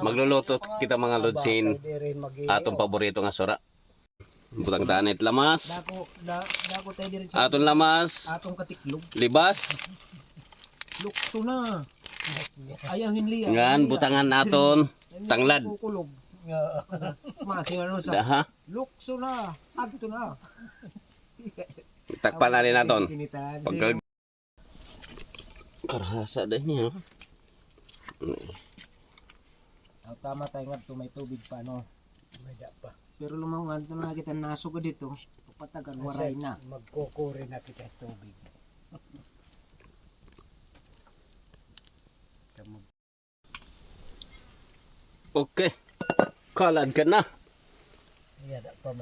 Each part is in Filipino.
Magluluto kita mga lodsin. Atong paborito nga sura. Butang tanit lamas. Aton lamas. Atong katiklog. Libas. Lukso na. Ayang hinli. Ngan butangan aton tanglad. Kukulog. Masing ano sa. Daha. Lukso na. Adto na. Takpan na rin aton. Pagka karahasa din niya. Tama tayo nga may tubig pa no. May pa. Pero lumangan ito na kita nasugod dito. Patagan waray na. Magkukuri na kita tubig. Okay. Kalad ka na.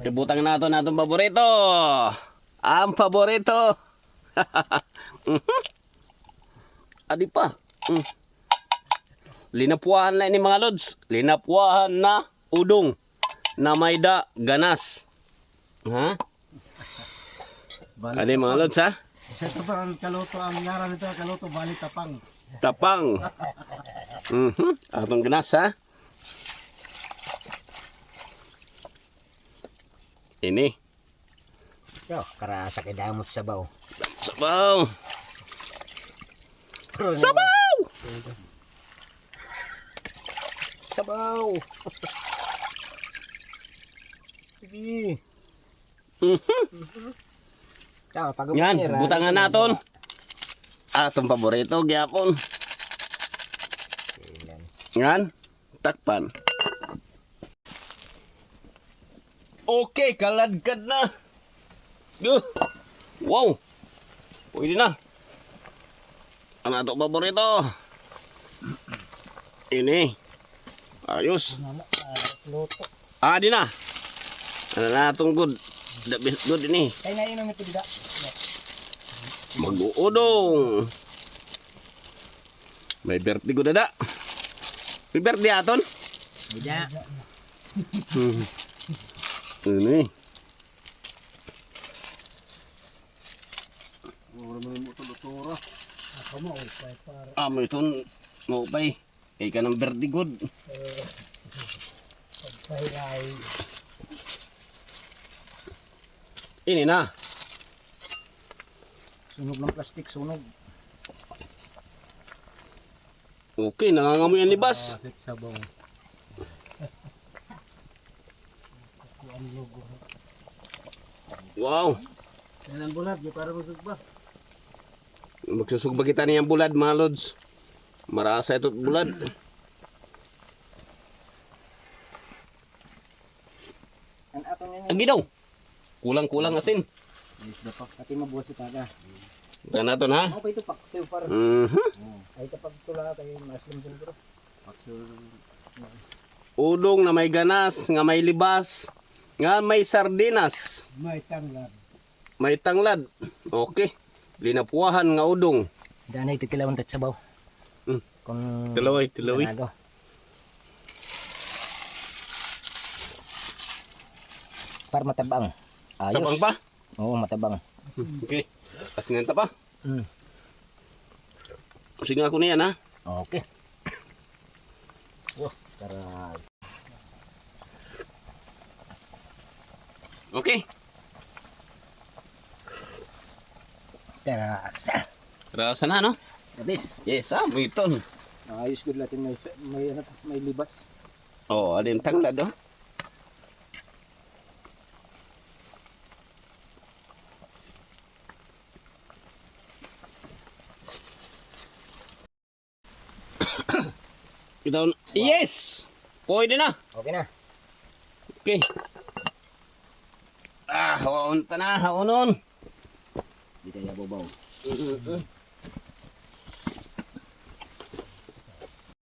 Ibutang nato natong paborito. Ang paborito. Adi pa. Linapuahan na ini mga lods. Linapuahan na udong na may da ganas. Ha? Adi mga lods ha? Isa ito pa ang kaloto. Ang ngaran nito kaloto balik tapang. Tapang. Atong ganas ha? Ini. Yo, karasa kay damot sabaw. Sabaw. Sabaw. Sabaw. Sige. Yan, butangan naton. Atong paborito gyapon. Yan, takpan. Okay, kaladkad na. Wow. Pwede na. Ano atong paborito? Ini. Ayos. Di na. Ano na itong good. The best good ini. Kaya na inom ito dida. Mag-uudong. May birthday ko dada. May birthday aton? Dida. Ini. May itong maupay. Kaya ka ng birthday good. Ini na. Sunog ng plastik, sunog. Okay, nangangamoy ang libas. Sabaw. Wow. Yan ang bulat, di para busog ba? Magsusugba kita niyang bulad mga lods. Marasa ito't bulad. Ang ginaw. Kulang-kulang asin. Pati mabuwas ito taga. Ito natin ha. Ako pa ito paksiw para. Ay kapag tula kayo maslim din bro. Udong na may ganas, nga may libas, nga may sardinas. May tanglad. May tanglad. Okay. Linapuahan nga udong. Danay ito kilawang tat sabaw. Kung Tilaway. Para matabang. Ayos. Tapang pa? Oo, matabang. Okay. Pasinenta pa? Sige nga ako niyan ha. Okay. Wah, taras. Okay. Terasa. Rasa na no? Abis. Yes, may ton. Ayos good natin may libas. Oh, adin tanglad oh. Yes! Pwede na. Okay na. Okay. Haunta na, haunon. Di kaya babaw.